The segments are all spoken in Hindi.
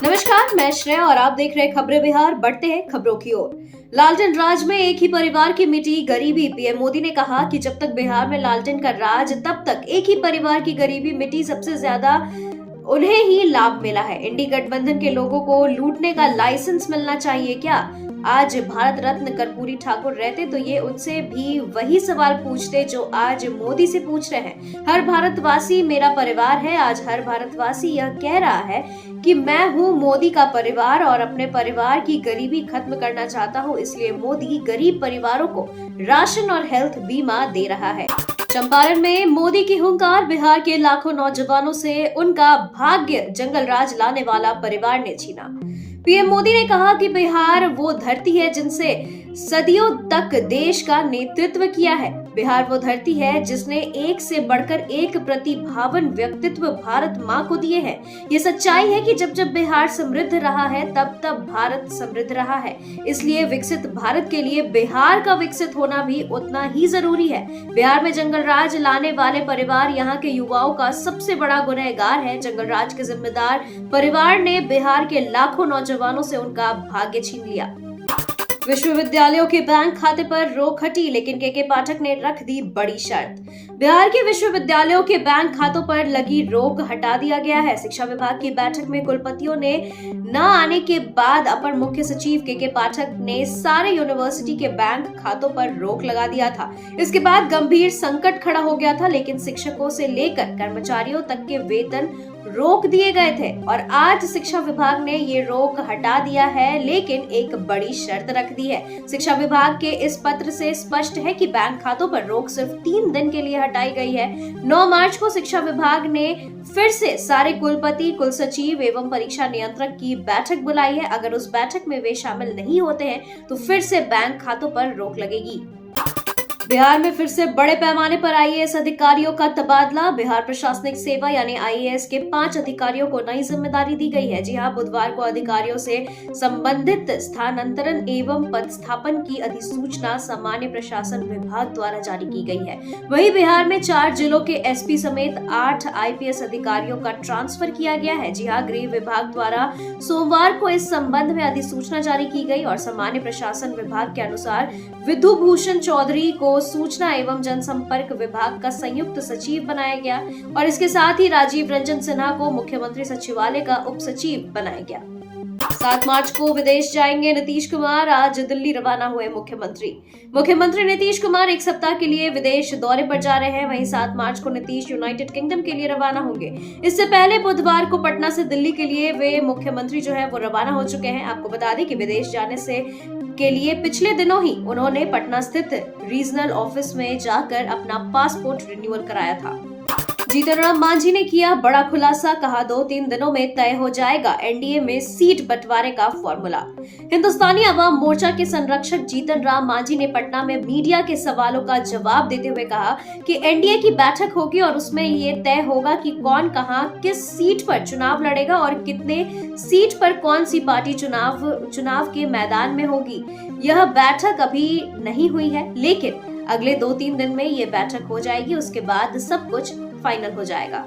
नमस्कार, मैं श्रेया और आप देख रहे हैं खबरें बिहार। बढ़ते हैं खबरों की ओर। लालटेन राज में एक ही परिवार की मिटी गरीबी। पीएम मोदी ने कहा कि जब तक बिहार में लालटेन का राज, तब तक एक ही परिवार की गरीबी मिटी। सबसे ज्यादा उन्हें ही लाभ मिला है। इंडी गठबंधन के लोगों को लूटने का लाइसेंस मिलना चाहिए क्या? आज भारत रत्न कर्पूरी ठाकुर रहते तो ये उनसे भी वही सवाल पूछते जो आज मोदी से पूछ रहे हैं। हर भारतवासी मेरा परिवार है। आज हर भारतवासी यह कह रहा है कि मैं हूँ मोदी का परिवार और अपने परिवार की गरीबी खत्म करना चाहता हूँ। इसलिए मोदी गरीब परिवारों को राशन और हेल्थ बीमा दे रहा है। चंपारण में मोदी की हुंकार। बिहार के लाखों नौजवानों से उनका भाग्य जंगल राज लाने वाला परिवार ने छीना। पीएम मोदी ने कहा कि बिहार वो धरती है जिनसे सदियों तक देश का नेतृत्व किया है। बिहार वो धरती है जिसने एक से बढ़कर एक प्रतिभावान व्यक्तित्व भारत माँ को दिए हैं। ये सच्चाई है कि जब जब बिहार समृद्ध रहा है, तब तब भारत समृद्ध रहा है। इसलिए विकसित भारत के लिए बिहार का विकसित होना भी उतना ही जरूरी है। बिहार में जंगल राज लाने वाले परिवार यहाँ के युवाओं का सबसे बड़ा गुनहगार है। जंगल राज के जिम्मेदार परिवार ने बिहार के लाखों नौजवानों से उनका भाग्य छीन लिया। विश्वविद्यालयों के बैंक खाते पर रोक हटी, लेकिन के पाठक ने रख दी बड़ी शर्त। बिहार के विश्वविद्यालयों के बैंक खातों पर लगी रोक हटा दिया गया है। शिक्षा विभाग की बैठक में कुलपतियों ने न आने के बाद अपर मुख्य सचिव के पाठक ने सारे यूनिवर्सिटी के बैंक खातों पर रोक लगा दिया था। इसके बाद गंभीर संकट खड़ा हो गया था, लेकिन शिक्षकों से लेकर कर्मचारियों तक के वेतन रोक दिए गए थे और आज शिक्षा विभाग ने ये रोक हटा दिया है, लेकिन एक बड़ी शर्त रख दी है। शिक्षा विभाग के इस पत्र से स्पष्ट है कि बैंक खातों पर रोक सिर्फ 3 दिन के लिए हटाई गई है। 9 मार्च को शिक्षा विभाग ने फिर से सारे कुलपति, कुलसचिव एवं परीक्षा नियंत्रक की बैठक बुलाई है। अगर उस बैठक में वे शामिल नहीं होते हैं तो फिर से बैंक खातों पर रोक लगेगी। बिहार में फिर से बड़े पैमाने पर आईएएस अधिकारियों का तबादला। बिहार प्रशासनिक सेवा यानी आईएएस के 5 अधिकारियों को नई जिम्मेदारी दी गई है। जी हां, बुधवार को अधिकारियों से संबंधित स्थानांतरण एवं पदस्थापन की अधिसूचना सामान्य प्रशासन विभाग द्वारा जारी की गई है। वहीं बिहार में 4 जिलों के एसपी समेत 8 आईपीएस अधिकारियों का ट्रांसफर किया गया है। जी हां, गृह विभाग द्वारा सोमवार को इस संबंध में अधिसूचना जारी की गई और सामान्य प्रशासन विभाग के अनुसार विधु भूषण चौधरी को सूचना एवं जनसंपर्क विभाग का संयुक्त सचिव बनाया गया और इसके साथ ही राजीव रंजन सिन्हा को मुख्यमंत्री सचिवालय का उप सचिव बनाया गया। 7 मार्च को विदेश जाएंगे नीतीश कुमार। आज दिल्ली रवाना हुए मुख्यमंत्री नीतीश कुमार 1 सप्ताह के लिए विदेश दौरे पर जा रहे हैं। वहीं 7 मार्च को नीतीश यूनाइटेड किंगडम के लिए रवाना होंगे। इससे पहले बुधवार को पटना से दिल्ली के लिए वे मुख्यमंत्री जो है वो रवाना हो चुके हैं। आपको बता दें कि विदेश जाने से के लिए पिछले दिनों ही उन्होंने पटना स्थित रीजनल ऑफिस में जाकर अपना पासपोर्ट रिन्यूअल कराया था। जीतन राम मांझी ने किया बड़ा खुलासा। कहा 2-3 दिनों में तय हो जाएगा एनडीए में सीट बंटवारे का फॉर्मूला। हिंदुस्तानी अवाम मोर्चा के संरक्षक जीतन राम मांझी ने पटना में मीडिया के सवालों का जवाब देते हुए कहा कि एनडीए की बैठक होगी और उसमें ये तय होगा कि कौन कहां किस सीट पर चुनाव लड़ेगा और कितने सीट पर कौन सी पार्टी चुनाव के मैदान में होगी। यह बैठक अभी नहीं हुई है, लेकिन अगले 2-3 दिन में ये बैठक हो जाएगी। उसके बाद सब कुछ फाइनल हो जाएगा।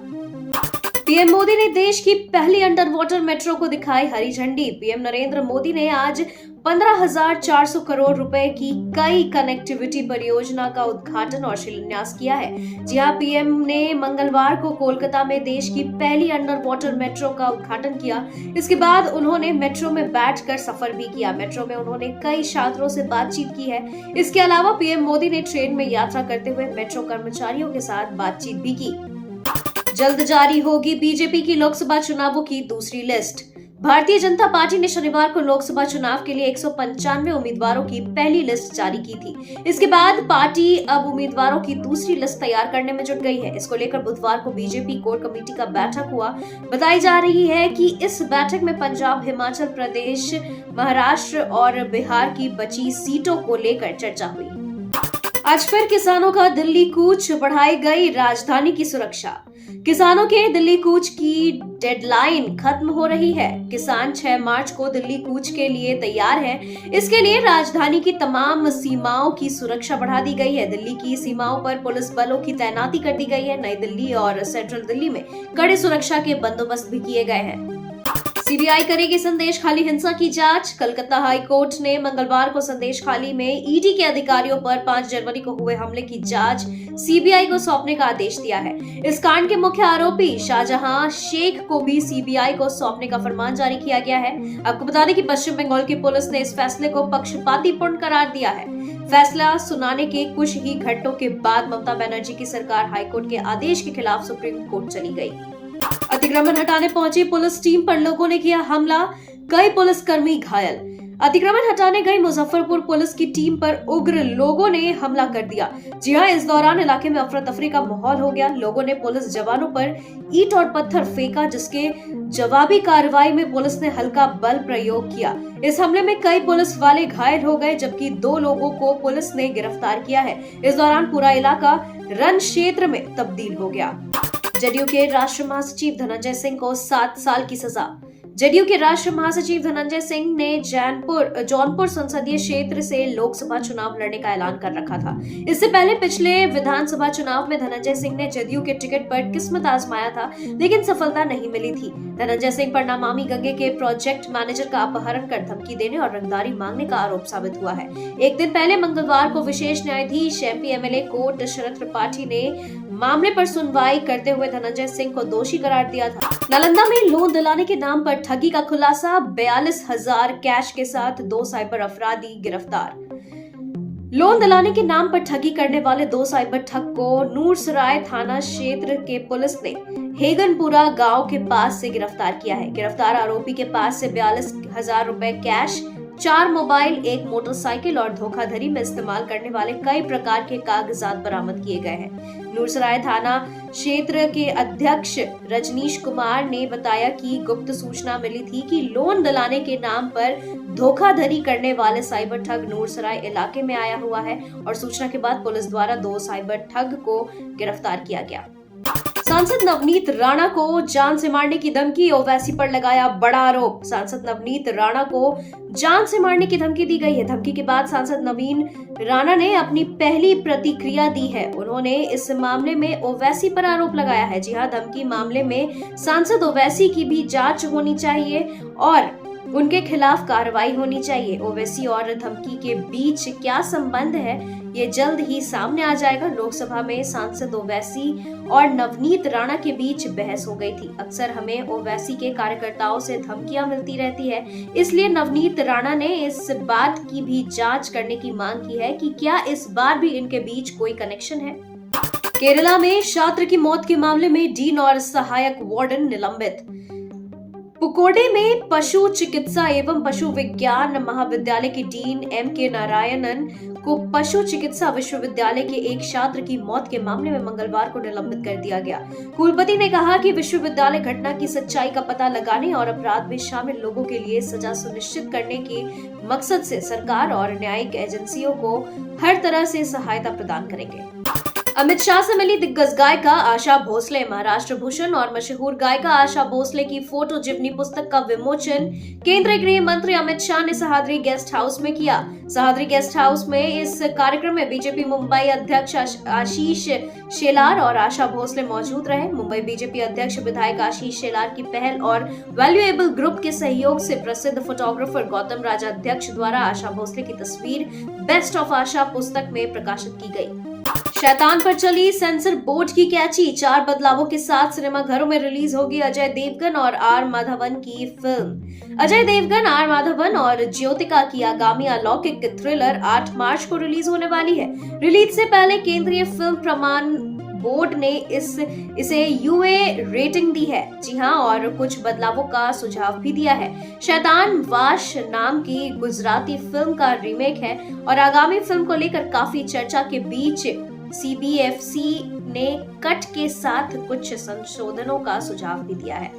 पीएम मोदी ने देश की पहली अंडर वाटर मेट्रो को दिखाई हरी झंडी। पीएम नरेंद्र मोदी ने आज 15,400 करोड़ रुपए की कई कनेक्टिविटी परियोजना का उद्घाटन और शिलान्यास किया है। जी हां, पीएम ने मंगलवार को कोलकाता में देश की पहली अंडर वाटर मेट्रो का उद्घाटन किया। इसके बाद उन्होंने मेट्रो में बैठकर सफर भी किया। मेट्रो में उन्होंने कई छात्रों से बातचीत की है। इसके अलावा पीएम मोदी ने ट्रेन में यात्रा करते हुए मेट्रो कर्मचारियों के साथ बातचीत भी की। जल्द जारी होगी बीजेपी की लोकसभा चुनावों की दूसरी लिस्ट। भारतीय जनता पार्टी ने शनिवार को लोकसभा चुनाव के लिए 195 उम्मीदवारों की पहली लिस्ट जारी की थी। इसके बाद पार्टी अब उम्मीदवारों की दूसरी लिस्ट तैयार करने में जुट गई है। इसको लेकर बुधवार को बीजेपी कोर कमेटी का बैठक हुआ। बताई जा रही है कि इस बैठक में पंजाब, हिमाचल प्रदेश, महाराष्ट्र और बिहार की बची सीटों को लेकर चर्चा हुई। आज फिर किसानों का दिल्ली कूच, बढ़ाई गई राजधानी की सुरक्षा। किसानों के दिल्ली कूच की डेडलाइन खत्म हो रही है। किसान 6 मार्च को दिल्ली कूच के लिए तैयार हैं। इसके लिए राजधानी की तमाम सीमाओं की सुरक्षा बढ़ा दी गई है। दिल्ली की सीमाओं पर पुलिस बलों की तैनाती कर दी गई है। नई दिल्ली और सेंट्रल दिल्ली में कड़े सुरक्षा के बंदोबस्त भी किए गए हैं। सीबीआई करेगी संदेश खाली हिंसा की जांच। कलकत्ता हाई कोर्ट ने मंगलवार को संदेश खाली में ईडी के अधिकारियों पर 5 जनवरी को हुए हमले की जांच सीबीआई को सौंपने का आदेश दिया है। इस कांड के मुख्य आरोपी शाहजहां शेख को भी सीबीआई को सौंपने का फरमान जारी किया गया है। आपको बता दें कि पश्चिम बंगाल की पुलिस ने इस फैसले को पक्षपातीपूर्ण करार दिया है। फैसला सुनाने के कुछ ही घंटों के बाद ममता बनर्जी की सरकार हाईकोर्ट के आदेश के खिलाफ सुप्रीम कोर्ट चली गई। अतिक्रमण हटाने पहुंची पुलिस टीम पर लोगों ने किया हमला, कई पुलिसकर्मी घायल। अतिक्रमण हटाने गई मुजफ्फरपुर पुलिस की टीम पर उग्र लोगों ने हमला कर दिया। जी हां, इस दौरान इलाके में अफरा तफरी का माहौल हो गया। लोगों ने पुलिस जवानों पर ईंट और पत्थर फेंका, जिसके जवाबी कार्रवाई में पुलिस ने हल्का बल प्रयोग किया। इस हमले में कई पुलिस वाले घायल हो गए, जबकि 2 लोगों को पुलिस ने गिरफ्तार किया है। इस दौरान पूरा इलाका रण क्षेत्र में तब्दील हो गया। जदयू के राष्ट्रीय महासचिव धनंजय सिंह को 7 साल की सजा। जदयू के राष्ट्रीय महासचिव धनंजय सिंह ने जौनपुर संसदीय क्षेत्र से लोकसभा चुनाव लड़ने का ऐलान कर रखा था। इससे पहले पिछले विधानसभा चुनाव में धनंजय सिंह ने जदयू के टिकट पर किस्मत आजमाया था, लेकिन सफलता नहीं मिली थी। धनंजय सिंह पर नमामि गंगे के प्रोजेक्ट मैनेजर का अपहरण कर धमकी देने और रंगदारी मांगने का आरोप साबित हुआ है। एक दिन पहले मंगलवार को विशेष न्यायाधीश एमपी एमएलए कोर्ट शरद त्रिपाठी ने मामले पर सुनवाई करते हुए धनंजय सिंह को दोषी करार दिया था। नालंदा में लोन दिलाने के नाम पर ठगी का खुलासा, 42,000 कैश के साथ 2 साइबर अपराधी गिरफ्तार। लोन दिलाने के नाम पर ठगी करने वाले 2 साइबर ठग को नूरसराय थाना क्षेत्र के पुलिस ने हेगनपुरा गांव के पास से गिरफ्तार किया है। गिरफ्तार आरोपी के पास से 42,000 रुपए कैश, 4 मोबाइल, 1 मोटरसाइकिल और धोखाधड़ी में इस्तेमाल करने वाले कई प्रकार के कागजात बरामद किए गए हैं। नूरसराय थाना क्षेत्र के अध्यक्ष रजनीश कुमार ने बताया कि गुप्त सूचना मिली थी कि लोन दिलाने के नाम पर धोखाधड़ी करने वाले साइबर ठग नूरसराय इलाके में आया हुआ है और सूचना के बाद पुलिस द्वारा 2 साइबर ठग को गिरफ्तार किया गया। सांसद नवनीत राणा को जान से मारने की धमकी, ओवैसी पर लगाया बड़ा आरोप। सांसद नवनीत राणा को जान से मारने की धमकी दी गई है। धमकी के बाद सांसद नवीन राणा ने अपनी पहली प्रतिक्रिया दी है। उन्होंने इस मामले में ओवैसी पर आरोप लगाया है। जी हां, धमकी मामले में सांसद ओवैसी की भी जांच होनी चाहिए और उनके खिलाफ कार्रवाई होनी चाहिए। ओवैसी और धमकी के बीच क्या संबंध है, ये जल्द ही सामने आ जाएगा। लोकसभा में सांसद ओवैसी और नवनीत राणा के बीच बहस हो गई थी। अक्सर हमें ओवैसी के कार्यकर्ताओं से धमकियां मिलती रहती है, इसलिए नवनीत राणा ने इस बात की भी जांच करने की मांग की है कि क्या इस बार भी इनके बीच कोई कनेक्शन है। केरला में छात्र की मौत के मामले में डीन और सहायक वार्डन निलंबित। पुकोडे में पशु चिकित्सा एवं पशु विज्ञान महाविद्यालय के डीन एम.के. नारायणन को पशु चिकित्सा विश्वविद्यालय के एक छात्र की मौत के मामले में मंगलवार को निलंबित कर दिया गया। कुलपति ने कहा कि विश्वविद्यालय घटना की सच्चाई का पता लगाने और अपराध में शामिल लोगों के लिए सजा सुनिश्चित करने के मकसद से सरकार और न्यायिक एजेंसियों को हर तरह से सहायता प्रदान करेंगे। अमित शाह से मिली दिग्गज गायिका आशा भोसले। महाराष्ट्र भूषण और मशहूर गायिका आशा भोसले की फोटो जीवनी पुस्तक का विमोचन केंद्रीय गृह मंत्री अमित शाह ने सह्याद्री गेस्ट हाउस में किया। सह्याद्री गेस्ट हाउस में इस कार्यक्रम में बीजेपी मुंबई अध्यक्ष आशीष शेलार और आशा भोसले मौजूद रहे। मुंबई बीजेपी अध्यक्ष विधायक आशीष शेलार की पहल और वैल्यूएबल ग्रुप के सहयोग से प्रसिद्ध फोटोग्राफर गौतम राजाध्यक्ष द्वारा आशा भोसले की तस्वीर बेस्ट ऑफ आशा पुस्तक में प्रकाशित की गई। शैतान पर चली सेंसर बोर्ड की कैची। 4 बदलावों के साथ सिनेमा घरों में रिलीज होगी अजय देवगन और आर माधवन की फिल्म। अजय देवगन, आर माधवन और ज्योतिका की आगामी अलौकिक थ्रिलर 8 मार्च को रिलीज होने वाली है। रिलीज से पहले केंद्रीय फिल्म प्रमाण बोर्ड ने इसे यूए रेटिंग दी है। जी हां, और कुछ बदलावों का सुझाव भी दिया है। शैतान वाश नाम की गुजराती फिल्म का रीमेक है और आगामी फिल्म को लेकर काफी चर्चा के बीच सीबीएफसी ने कट के साथ कुछ संशोधनों का सुझाव भी दिया है।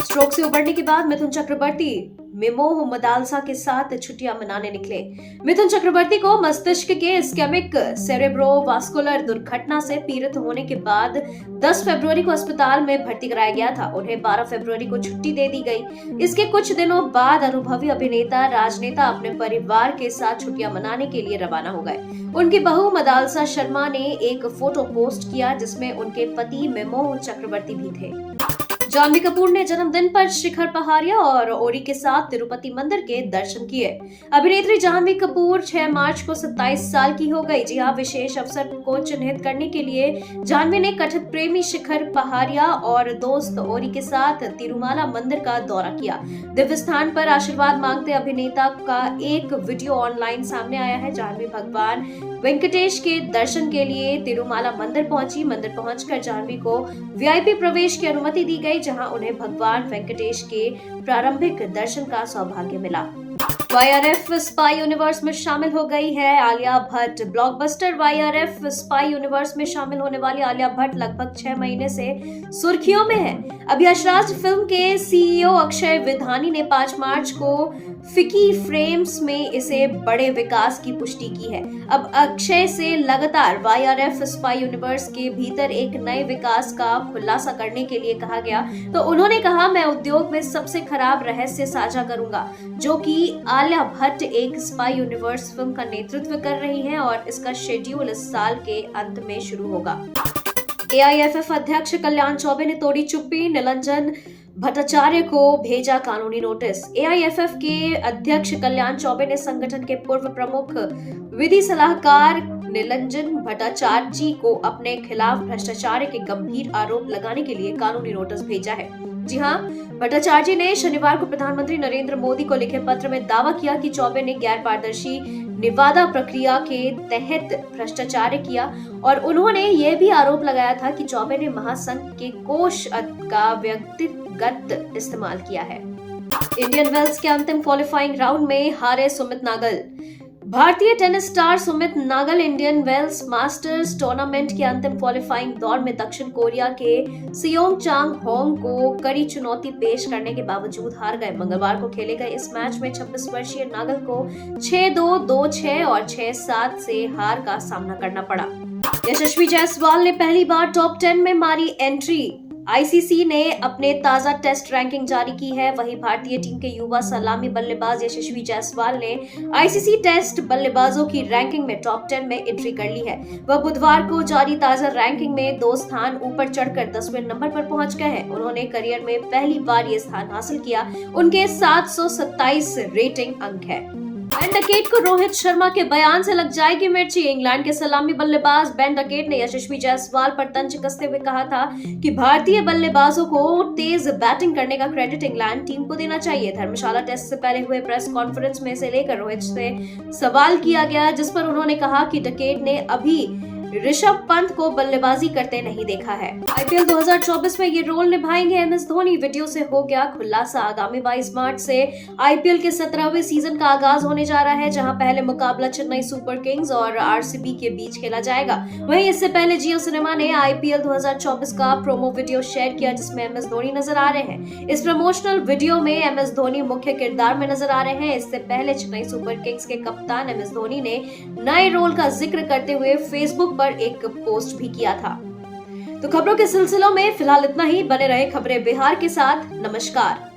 स्ट्रोक से उबरने के बाद मिथुन चक्रवर्ती मेमोह मदालसा के साथ छुट्टियां मनाने निकले। मिथुन चक्रवर्ती को मस्तिष्क के इस्केमिक सेरेब्रोवास्कुलर दुर्घटना से पीड़ित होने के बाद 10 फरवरी को अस्पताल में भर्ती कराया गया था। उन्हें 12 फरवरी को छुट्टी दे दी गई। इसके कुछ दिनों बाद अनुभवी अभिनेता राजनेता अपने परिवार के साथ छुट्टियां मनाने के लिए रवाना हो गए। उनकी बहू मदालसा शर्मा ने एक फोटो पोस्ट किया जिसमें उनके पति मेमोह चक्रवर्ती भी थे। जाह्नवी कपूर ने जन्मदिन पर शिखर पहाड़िया और ओरी के साथ तिरुपति मंदिर के दर्शन किए। अभिनेत्री जाह्नवी कपूर 6 मार्च को 27 साल की हो गई। जी हाँ, विशेष अवसर को चिन्हित करने के लिए जाह्नवी ने कथित प्रेमी शिखर पहाड़िया और दोस्त ओरी के साथ तिरुमाला मंदिर का दौरा किया। दिव्य स्थान पर आशीर्वाद मांगते अभिनेता का एक वीडियो ऑनलाइन सामने आया है। जाह्नवी भगवान वेंकटेश के दर्शन के लिए तिरुमाला मंदिर पहुंची। मंदिर पहुंचकर जाह्नवी को वीआईपी प्रवेश की अनुमति दी गई, जहां उन्हें भगवान वेंकटेश के प्रारंभिक दर्शन का सौभाग्य मिला। YRF स्पाई यूनिवर्स में शामिल हो गई है Alia Bhatt. Blockbuster YRF spy universe में शामिल होने वाली आलिया भट्ट लगभग 6 महीने से सुर्खियों में है। अभी यशराज फिल्म के CEO अक्षय विधानी ने 5 मार्च को फिकी फ्रेम्स में इसे बड़े विकास की पुष्टि की है। अब अक्षय से लगातार YRF स्पाई यूनिवर्स के भीतर एक नए विकास का खुलासा करने के लिए कहा गया, तो उन्होंने कहा, मैं उद्योग में सबसे खराब रहस्य साझा करूंगा, जो कि आलिया भट्ट एक स्पाई यूनिवर्स फिल्म का नेतृत्व कर रही हैं और इसका शेड्यूल इस साल के अंत में शुरू होगा। AIFF अध्यक्ष कल्याण चौबे ने तोड़ी चुप्पी, निलंजन भट्टाचार्य को भेजा कानूनी नोटिस। AIFF के अध्यक्ष कल्याण चौबे ने संगठन के पूर्व प्रमुख विधि सलाहकार निलंजन भट्टाचार्य जी को अपने खिलाफ भ्रष्टाचार के गंभीर आरोप लगाने के लिए कानूनी नोटिस भेजा है। जी हाँ, भट्टाचार्य जी ने शनिवार को प्रधानमंत्री नरेंद्र मोदी को लिखे पत्र में दावा किया कि चौबे ने गैर पारदर्शी निविदा प्रक्रिया के तहत भ्रष्टाचार किया और उन्होंने यह भी आरोप लगाया था कि चौबे ने महासंघ के कोष का व्यक्तिगत इस्तेमाल किया है। इंडियन वेल्स के अंतिम क्वालिफाइंग राउंड में हारे सुमित नागल। भारतीय tennis star Sumit Nagal Indian Wells Masters tournament के अंतिम क्वालिफाइंग दौर में दक्षिण कोरिया के सियोंग चांग होंग को कड़ी चुनौती पेश करने के बावजूद हार गए। मंगलवार को खेले गए इस मैच में 26 वर्षीय नागल को 6-2, 2-6 और 6-7 से हार का सामना करना पड़ा। यशस्वी जायसवाल ने पहली बार टॉप 10 में मारी एंट्री। ICC ने अपने ताजा टेस्ट रैंकिंग जारी की है। वहीं भारतीय टीम के युवा सलामी बल्लेबाज यशस्वी जायसवाल ने ICC टेस्ट बल्लेबाजों की रैंकिंग में टॉप 10 में एंट्री कर ली है। वह बुधवार को जारी ताजा रैंकिंग में 2 स्थान ऊपर चढ़कर 10वें नंबर पर पहुंच गए हैं। उन्होंने करियर में पहली बार ये स्थान हासिल किया। उनके 727 रेटिंग अंक है। बेन डकेट को रोहित शर्मा के बयान से लग जाएगी मिर्ची। इंग्लैंड के सलामी बल्लेबाज बेन डकेट ने यशस्वी जायसवाल पर तंज कसते हुए कहा था कि भारतीय बल्लेबाजों को तेज बैटिंग करने का क्रेडिट इंग्लैंड टीम को देना चाहिए। धर्मशाला टेस्ट से पहले हुए प्रेस कॉन्फ्रेंस में इसे लेकर रोहित से सवाल किया गया, जिस पर उन्होंने कहा कि डकेट ने अभी ऋषभ पंत को बल्लेबाजी करते नहीं देखा है। IPL 2024 में ये रोल निभाएंगे MS धोनी। वीडियो से हो गया खुलासा। आगामी 22 मार्च से IPL के 17वें सीजन का आगाज होने जा रहा है, जहां पहले मुकाबला चेन्नई सुपर किंग्स और RCB के बीच खेला जाएगा। वहीं इससे पहले जियो सिनेमा ने IPL 2024 का प्रोमो वीडियो शेयर किया, जिसमें MS धोनी नजर आ रहे हैं। इस प्रमोशनल वीडियो में MS धोनी मुख्य किरदार में नजर आ रहे हैं। इससे पहले चेन्नई सुपर किंग्स के कप्तान MS धोनी ने नए रोल का जिक्र करते हुए फेसबुक पर एक पोस्ट भी किया था। तो खबरों के सिलसिलों में फिलहाल इतना ही। बने रहे खबरें बिहार के साथ। नमस्कार।